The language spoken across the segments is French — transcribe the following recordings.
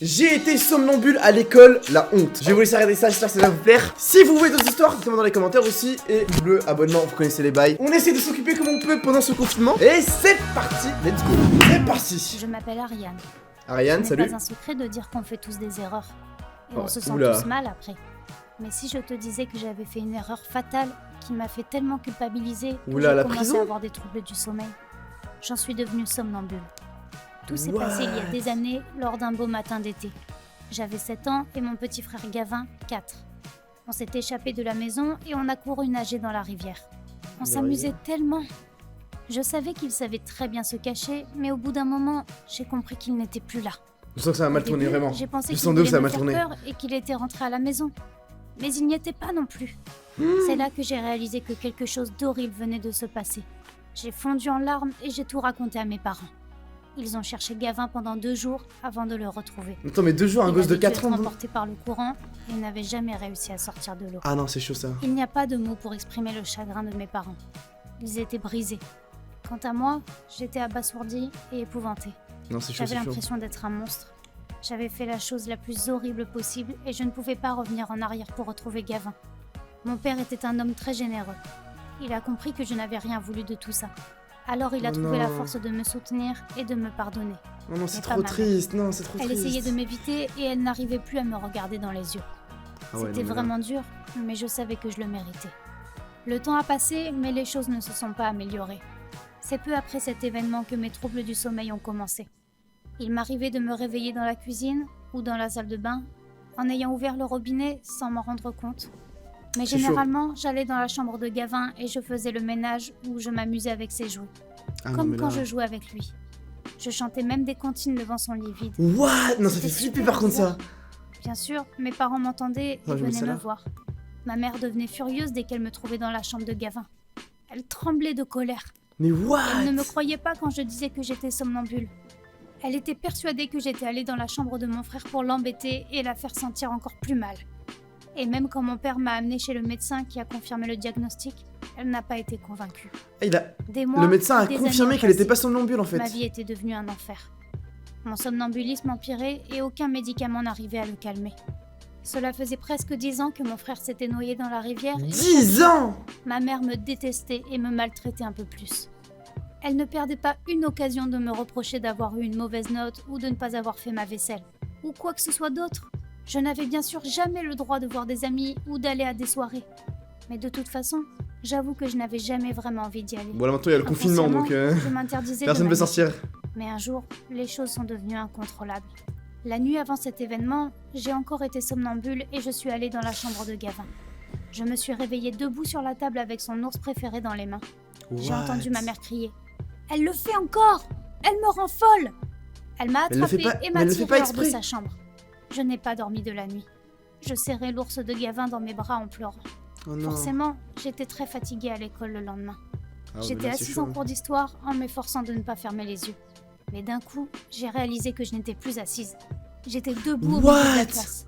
J'ai été somnambule à l'école, la honte. Je vais vous laisser regarder ça, j'espère que ça va vous plaire. Si vous voulez d'autres histoires, dites-moi dans les commentaires aussi. Et bleu, abonnement, vous connaissez les bails. On essaie de s'occuper comme on peut pendant ce confinement. Et c'est parti, let's go. C'est parti. Je m'appelle Ariane. Ariane, salut. Ce n'est pas un secret de dire qu'on fait tous des erreurs. Et on se sent oula. tous mal après. Mais si je te disais que j'avais fait une erreur fatale qui m'a fait tellement culpabiliser que Oula, j'ai la commencé prison à avoir des troubles du sommeil, j'en suis devenue somnambule. Tout s'est passé il y a des années lors d'un beau matin d'été. J'avais 7 ans et mon petit frère Gavin, 4. On s'est échappé de la maison et on a couru nager dans la rivière. On s'amusait tellement. Je savais qu'il savait très bien se cacher, mais au bout d'un moment, j'ai compris qu'il n'était plus là. Je sens que ça va mal tourner, vraiment. J'ai pensé Je qu'il sens voulait que ça va me mal faire tourner. peur et qu'il était rentré à la maison. Mais il n'y était pas non plus. C'est là que j'ai réalisé que quelque chose d'horrible venait de se passer. J'ai fondu en larmes et j'ai tout raconté à mes parents. Ils ont cherché Gavin pendant 2 jours avant de le retrouver. Attends, mais 2 jours, un gosse de 4 ans. Il a dû être emporté par le courant et n'avait jamais réussi à sortir de l'eau. Ah non, c'est chaud ça. Il n'y a pas de mots pour exprimer le chagrin de mes parents. Ils étaient brisés. Quant à moi, j'étais abasourdie et épouvantée. Non, c'est chaud, J'avais c'est chaud. l'impression d'être un monstre. J'avais fait la chose la plus horrible possible et je ne pouvais pas revenir en arrière pour retrouver Gavin. Mon père était un homme très généreux. Il a compris que je n'avais rien voulu de tout ça. Alors il a trouvé la force de me soutenir et de me pardonner. Non, non, c'est Mais pas trop ma mère. triste. Non, c'est trop Elle triste. essayait de m'éviter et elle n'arrivait plus à me regarder dans les yeux. Ah ouais, C'était non, mais là- vraiment dur, mais je savais que je le méritais. Le temps a passé, mais les choses ne se sont pas améliorées. C'est peu après cet événement que mes troubles du sommeil ont commencé. Il m'arrivait de me réveiller dans la cuisine ou dans la salle de bain, en ayant ouvert le robinet sans m'en rendre compte. Mais C'est généralement, j'allais dans la chambre de Gavin et je faisais le ménage ou je m'amusais avec ses jouets, Ah non, comme mais quand là- je jouais avec lui. Je chantais même des comptines devant son lit vide. What? Non, ça fait C'était flipper super par contre ça. bizarre. Bien sûr, mes parents m'entendaient et Ah, je mets venaient ça me là. voir. Ma mère devenait furieuse dès qu'elle me trouvait dans la chambre de Gavin. Elle tremblait de colère. Mais what? Elle ne me croyait pas quand je disais que j'étais somnambule. Elle était persuadée que j'étais allée dans la chambre de mon frère pour l'embêter et la faire sentir encore plus mal. Et même quand mon père m'a amenée chez le médecin qui a confirmé le diagnostic, elle n'a pas été convaincue. Ah, il a... Des mois, Le médecin a des confirmé années ont qu'elle était passé. pas somnambule en fait. Ma vie était devenue un enfer. Mon somnambulisme empirait et aucun médicament n'arrivait à le calmer. Cela faisait presque 10 ans que mon frère s'était noyé dans la rivière et 10 ans! ma mère me détestait et me maltraitait un peu plus. Elle ne perdait pas une occasion de me reprocher d'avoir eu une mauvaise note ou de ne pas avoir fait ma vaisselle, ou quoi que ce soit d'autre. Je n'avais bien sûr jamais le droit de voir des amis ou d'aller à des soirées. Mais de toute façon, j'avoue que je n'avais jamais vraiment envie d'y aller. Bon, là maintenant il y a le confinement donc Inconsciemment, je m'interdisais personne de ne veut m'amuser. sortir. Mais un jour, les choses sont devenues incontrôlables. La nuit avant cet événement, j'ai encore été somnambule et je suis allée dans la chambre de Gavin. Je me suis réveillée debout sur la table avec son ours préféré dans les mains. J'ai What? entendu ma mère crier. « Elle le fait encore! Elle me rend folle !» Elle m'a Elle le fait attrapée pas- et mais m'a elle le fait tirée pas hors de exprès. sa chambre. Je n'ai pas dormi de la nuit. Je serrais l'ours de Gavin dans mes bras en pleurant. Oh non. Forcément, j'étais très fatiguée à l'école le lendemain. Ah ouais, J'étais là, c'est assise chaud, en hein. cours d'histoire en m'efforçant de ne pas fermer les yeux. Mais d'un coup, j'ai réalisé que je n'étais plus assise. J'étais debout au milieu de la What? classe.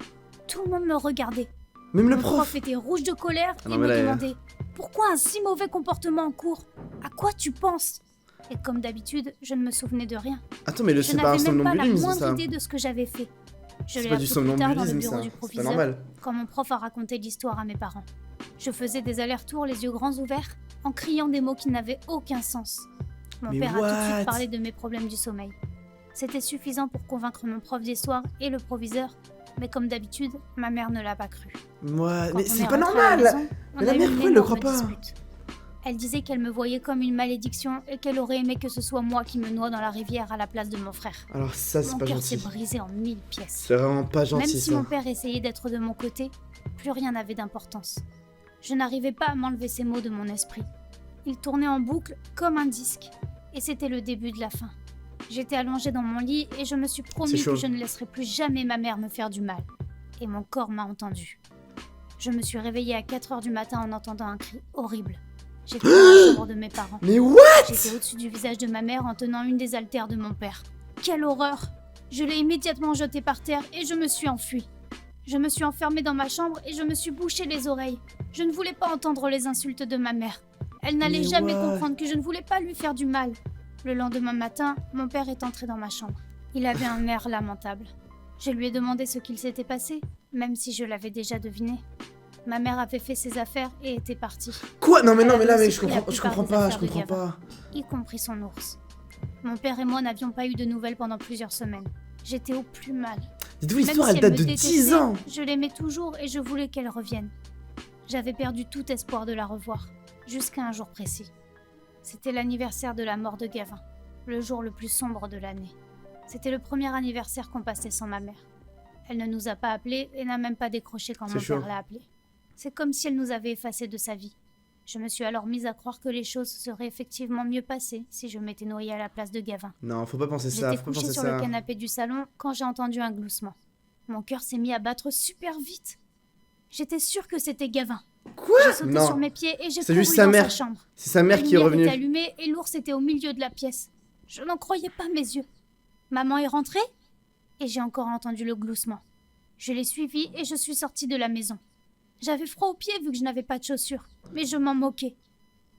Tout le monde me regardait. Même le Mon prof. prof était rouge de colère Ah non, et mais me là, demandait « Pourquoi un si mauvais comportement en cours? À quoi tu penses ?» Et comme d'habitude, je ne me souvenais de rien. Attends, mais Je c'est pas un n'avais même pas la somnambulisme moindre ça. idée de ce que j'avais fait. Je C'est l'ai pas du appris plus tard dans le somnambulisme bureau ça. du C'est pas proviseur, normal. quand mon prof a raconté l'histoire à mes parents. Je faisais des allers-retours les yeux grands ouverts, en criant des mots qui n'avaient aucun sens. Mon Mais père a tout de what? suite parlé de mes problèmes du sommeil. C'était suffisant pour convaincre mon prof d'histoire et le proviseur, mais comme d'habitude, ma mère ne l'a pas cru. Moi, Quand mais on c'est est pas rentré à la normal! maison, on Mais la a eu mère, une pourquoi elle le croit énorme pas? dispute. Elle disait qu'elle me voyait comme une malédiction et qu'elle aurait aimé que ce soit moi qui me noie dans la rivière à la place de mon frère. Alors ça, c'est Mon pas cœur s'est gentil. brisé en 1000 pièces. C'est vraiment pas Même gentil si ça. mon père essayait d'être de mon côté, plus rien n'avait d'importance. Je n'arrivais pas à m'enlever ces mots de mon esprit. Ils tournaient en boucle comme un disque. Et c'était le début de la fin. J'étais allongée dans mon lit et je me suis promis C'est chaud. que je ne laisserais plus jamais ma mère me faire du mal. Et mon corps m'a entendu. Je me suis réveillée à 4 heures du matin en entendant un cri horrible. J'étais dans la chambre de mes parents. Mais what? J'étais au-dessus du visage de ma mère en tenant une des haltères de mon père. Quelle horreur! Je l'ai immédiatement jeté par terre et je me suis enfuie. Je me suis enfermée dans ma chambre et je me suis bouché les oreilles. Je ne voulais pas entendre les insultes de ma mère. Elle n'allait Mais jamais what? comprendre que je ne voulais pas lui faire du mal. Le lendemain matin, mon père est entré dans ma chambre. Il avait un air lamentable. Je lui ai demandé ce qu'il s'était passé, même si je l'avais déjà deviné. Ma mère avait fait ses affaires et était partie. Quoi? Non mais Elle là avait mais aussi pris la je plupart comprends des pas, affaires de Gavin. pas. Y compris son ours. Mon père et moi n'avions pas eu de nouvelles pendant plusieurs semaines. J'étais au plus mal. Dites-vous, Même l'histoire si elle date me de détestait, 10 ans. Je l'aimais toujours et je voulais qu'elle revienne. J'avais perdu tout espoir de la revoir, jusqu'à un jour précis. C'était l'anniversaire de la mort de Gavin, le jour le plus sombre de l'année. C'était le premier anniversaire qu'on passait sans ma mère. Elle ne nous a pas appelés et n'a même pas décroché quand mon père l'a appelée. C'est comme si elle nous avait effacés de sa vie. Je me suis alors mise à croire que les choses seraient effectivement mieux passées si je m'étais noyée à la place de Gavin. Non, faut pas penser ça, J'étais faut pas penser couchée sur ça. le canapé du salon quand j'ai entendu un gloussement. Mon cœur s'est mis à battre super vite. J'étais sûre que c'était Gavin. Quoi? J'ai sauté Non. sur mes pieds et j'ai C'est couru juste sa dans mère. sa chambre. C'est sa mère La qui est lumière revenue. était allumée et l'ours était au milieu de la pièce. Je n'en croyais pas mes yeux. Maman est rentrée et j'ai encore entendu le gloussement. Je l'ai suivi et je suis sortie de la maison. J'avais froid aux pieds vu que je n'avais pas de chaussures, mais je m'en moquais.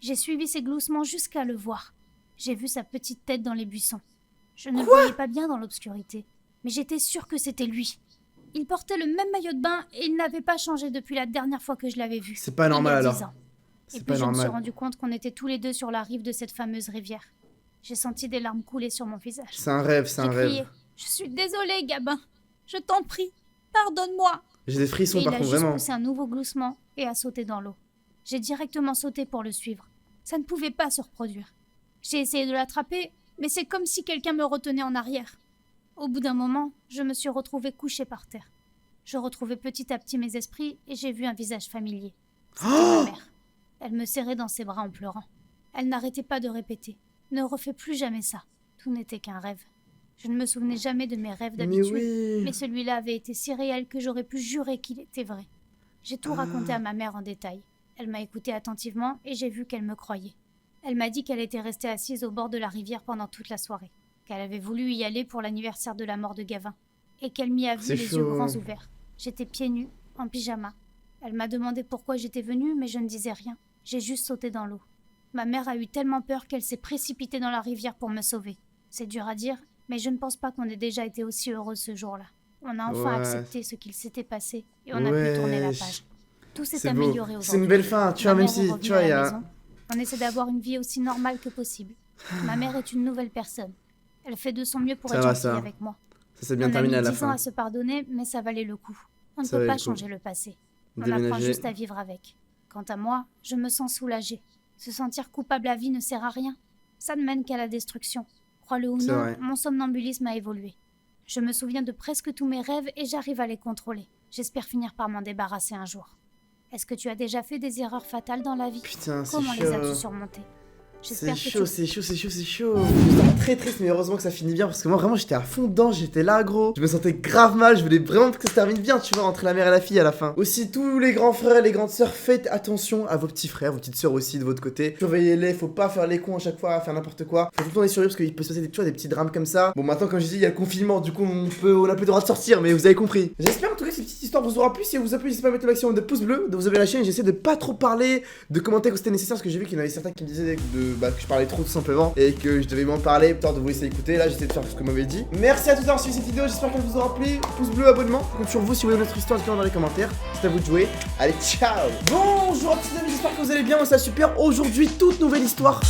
J'ai suivi ses gloussements jusqu'à le voir. J'ai vu sa petite tête dans les buissons. Je ne le voyais pas bien dans l'obscurité, mais j'étais sûre que c'était lui. Il portait le même maillot de bain et il n'avait pas changé depuis la dernière fois que je l'avais vu. C'est pas normal il y a alors. 10 ans. Et C'est puis pas je me suis normal. rendu compte qu'on était tous les deux sur la rive de cette fameuse rivière. J'ai senti des larmes couler sur mon visage. C'est un rêve, c'est un J'ai crié rêve. « Je suis désolée, Gabin. Je t'en prie. Pardonne-moi. » J'ai des frissons Et il par a contre, juste vraiment. poussé un nouveau gloussement et a sauté dans l'eau. J'ai directement sauté pour le suivre. Ça ne pouvait pas se reproduire. J'ai essayé de l'attraper, mais c'est comme si quelqu'un me retenait en arrière. Au bout d'un moment, je me suis retrouvée couchée par terre. Je retrouvais petit à petit mes esprits et j'ai vu un visage familier. C'était ma mère. Elle me serrait dans ses bras en pleurant. Elle n'arrêtait pas de répéter « Ne refais plus jamais ça. Tout n'était qu'un rêve. » Je ne me souvenais jamais de mes rêves Mais d'habitude, oui. mais celui-là avait été si réel que j'aurais pu jurer qu'il était vrai. J'ai tout raconté à ma mère en détail. Elle m'a écouté attentivement et j'ai vu qu'elle me croyait. Elle m'a dit qu'elle était restée assise au bord de la rivière pendant toute la soirée, qu'elle avait voulu y aller pour l'anniversaire de la mort de Gavin, et qu'elle m'y a vu C'est les chaud. yeux grands ouverts. J'étais pieds nus, en pyjama. Elle m'a demandé pourquoi j'étais venue, mais je ne disais rien. J'ai juste sauté dans l'eau. Ma mère a eu tellement peur qu'elle s'est précipitée dans la rivière pour me sauver. C'est dur à dire, mais je ne pense pas qu'on ait déjà été aussi heureux ce jour-là. On a enfin Ouais. accepté ce qu'il s'était passé et on a pu tourner la page. Tout s'est C'est beau. amélioré aujourd'hui. C'est une belle fin, tu vois, Ma même mère si, est revenue tu vois, à il y la a... maison. On essaie d'avoir une vie aussi normale que possible. Ma mère est une nouvelle personne. Elle fait de son mieux pour Ça être va, gentille ça. avec moi. Ça s'est bien On a terminé mis à la 10 ans fin. à se pardonner, mais ça valait le coup. On ne Ça peut valait pas le coup. changer le passé. On apprend Déménager. juste à vivre avec. Quant à moi, je me sens soulagée. Se sentir coupable à vie ne sert à rien. Ça ne mène qu'à la destruction. Crois-le ou C'est non, vrai. mon somnambulisme a évolué. Je me souviens de presque tous mes rêves et j'arrive à les contrôler. J'espère finir par m'en débarrasser un jour. Est-ce que tu as déjà fait des erreurs fatales dans la vie? Putain, c'est Comment les as-tu chaud. surmontées? C'est J'espère que chaud, tu... c'est chaud, c'est chaud, c'est chaud. J'étais très triste, mais heureusement que ça finit bien parce que moi vraiment j'étais à fond dedans, j'étais là gros. Je me sentais grave mal, je voulais vraiment que ça se termine bien, tu vois, entre la mère et la fille à la fin. Aussi, tous les grands frères et les grandes sœurs, faites attention à vos petits frères, vos petites sœurs aussi de votre côté. Surveillez-les, faut pas faire les cons à chaque fois, à faire n'importe quoi. Faut tout le temps les surveiller parce qu'il peut se passer tu vois, des petits drames comme ça. Bon, maintenant, comme je dis, il y a le confinement, du coup, on a plus le droit de sortir, mais vous avez compris. J'espère en tout cas que cette petite histoire vous aura plu. Si elle vous a plu, n'hésitez pas à mettre le maximum de pouces bleus, de vous abonner à la chaîne. J'essaie de pas trop parler, de commenter quand c'était nécessaire parce que j'ai vu qu'il y en avait certains qui me disaient que je parlais trop tout simplement et que je devais m'en parler, plutôt de vous laisser écouter. Là, j'essaie de faire ce que vous m'avez dit. Merci à tous d'avoir suivi cette vidéo. J'espère qu'elle vous aura plu. Pouce bleu, abonnement. Je compte sur vous si vous voulez notre histoire, dites-le dans les commentaires. C'est à vous de jouer. Allez, ciao. Bonjour à tous les amis, j'espère que vous allez bien. Moi, ça va super. Aujourd'hui, toute nouvelle histoire.